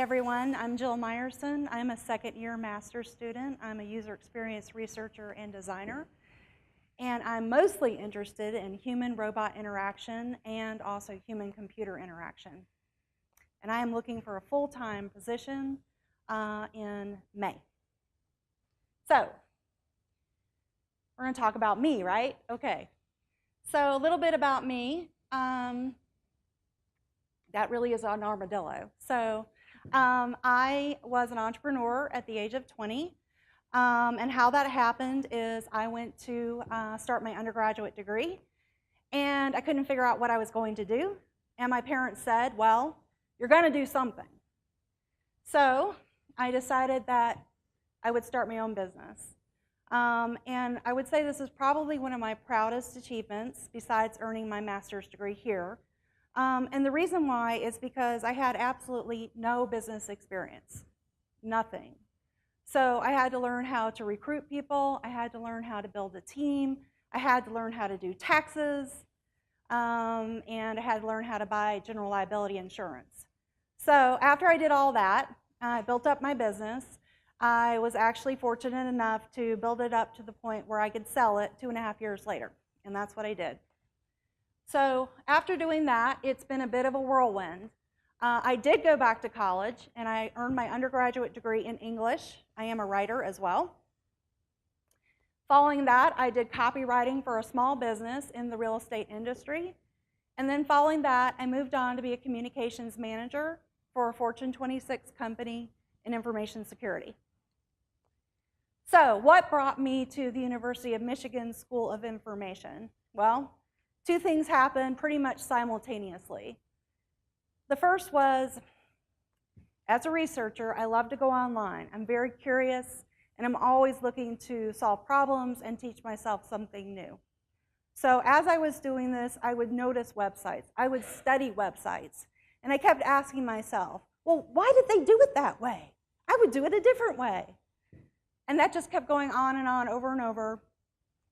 everyone. I'm Jill Meyerson. I'm a second-year master's student. I'm a user experience researcher and designer. And I'm mostly interested in human-robot interaction and also human-computer interaction. And I am looking for a full-time position in May. So, we're going to talk about me, right? Okay. So a little bit about me. That really is an armadillo. So I was an entrepreneur at the age of 20. And how that happened is I went to start my undergraduate degree. And I couldn't figure out what I was going to do. And my parents said, well, you're going to do something. So I decided that I would start my own business. And I would say this is probably one of my proudest achievements besides earning my master's degree here. And the reason why is because I had absolutely no business experience, nothing. So I had to learn how to recruit people, I had to learn how to build a team, I had to learn how to do taxes, and I had to learn how to buy general liability insurance. So after I did all that, I built up my business. I was actually fortunate enough to build it up to the point where I could sell it 2.5 years later, and that's what I did. So after doing that, it's been a bit of a whirlwind. I did go back to college, and I earned my undergraduate degree in English. I am a writer as well. Following that, I did copywriting for a small business in the real estate industry. And then following that, I moved on to be a communications manager for a Fortune 26 company in information security. So what brought me to the University of Michigan School of Information? Well, two things happened pretty much simultaneously. The first was, as a researcher, I love to go online. I'm very curious, and I'm always looking to solve problems and teach myself something new. So as I was doing this, I would notice websites. I would study websites. And I kept asking myself, well, why did they do it that way? I would do it a different way. And that just kept going on and on, over and over.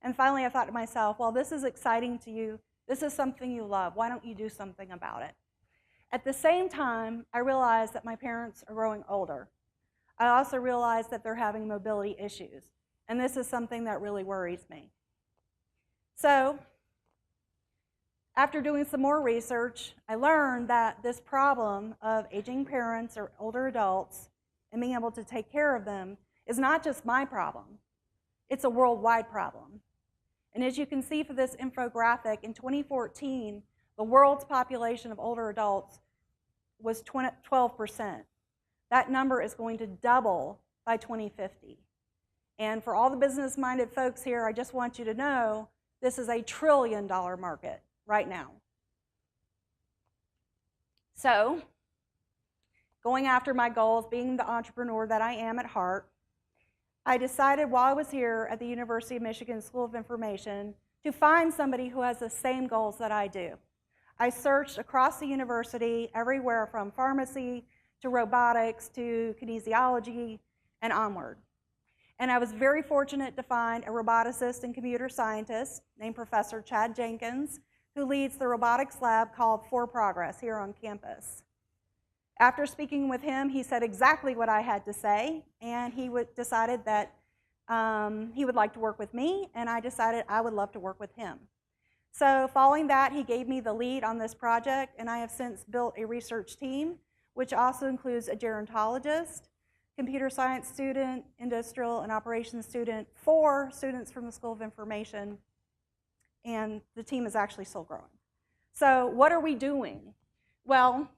And finally, I thought to myself, well, this is exciting to you. This is something you love. Why don't you do something about it? At the same time, I realized that my parents are growing older. I also realized that they're having mobility issues. And this is something that really worries me. So, after doing some more research, I learned that this problem of aging parents or older adults and being able to take care of them is not just my problem. It's a worldwide problem. And as you can see for this infographic, in 2014, the world's population of older adults was 12%. That number is going to double by 2050. And for all the business-minded folks here, I just want you to know this is a $1 trillion market right now. So, going after my goals, being the entrepreneur that I am at heart, I decided while I was here at the University of Michigan School of Information to find somebody who has the same goals that I do. I searched across the university, everywhere from pharmacy to robotics to kinesiology and onward. And I was very fortunate to find a roboticist and computer scientist named Professor Chad Jenkins, who leads the robotics lab called For Progress here on campus. After speaking with him, he said exactly what I had to say, and he decided that he would like to work with me, and I decided I would love to work with him. So following that, he gave me the lead on this project, and I have since built a research team, which also includes a gerontologist, computer science student, industrial and operations student, 4 students from the School of Information, and the team is actually still growing. So what are we doing? Well,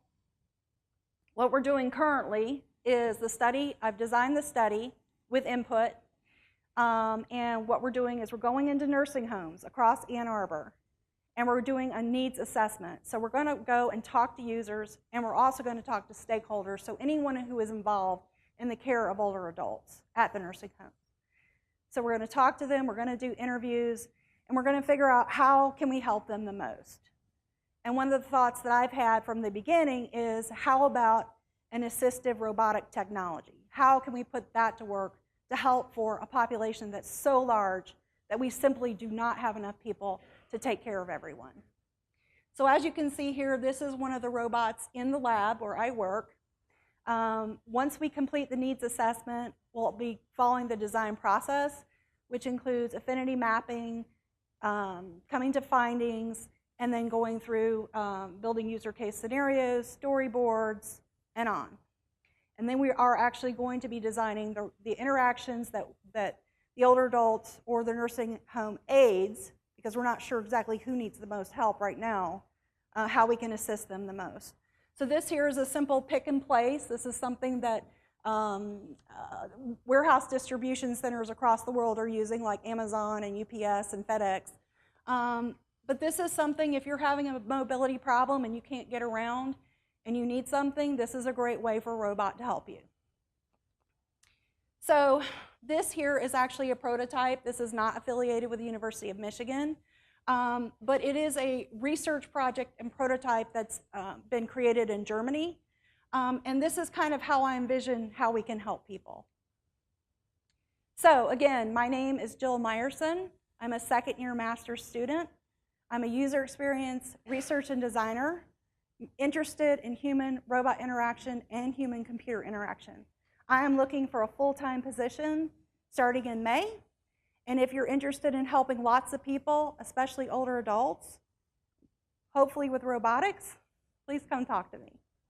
what we're doing currently is the study. I've designed the study with input, and what we're doing is we're going into nursing homes across Ann Arbor, and we're doing a needs assessment. So we're going to go and talk to users, and we're also going to talk to stakeholders, so anyone who is involved in the care of older adults at the nursing home. So we're going to talk to them, we're going to do interviews, and we're going to figure out how can we help them the most. And one of the thoughts that I've had from the beginning is, how about an assistive robotic technology? How can we put that to work to help for a population that's so large that we simply do not have enough people to take care of everyone? So as you can see here, this is one of the robots in the lab where I work. Once we complete the needs assessment, we'll be following the design process, which includes affinity mapping, coming to findings, and then going through building user case scenarios, storyboards, and on. And then we are actually going to be designing the interactions that the older adults or the nursing home aides, because we're not sure exactly who needs the most help right now, how we can assist them the most. So this here is a simple pick and place. This is something that warehouse distribution centers across the world are using, like Amazon and UPS and FedEx. But this is something, if you're having a mobility problem and you can't get around and you need something, this is a great way for a robot to help you. So this here is actually a prototype. This is not affiliated with the University of Michigan, but it is a research project and prototype that's been created in Germany. And this is kind of how I envision how we can help people. So again, my name is Jill Meyerson. I'm a second-year master's student. I'm a user experience research and designer, interested in human-robot interaction and human-computer interaction. I am looking for a full-time position starting in May. And if you're interested in helping lots of people, especially older adults, hopefully with robotics, please come talk to me.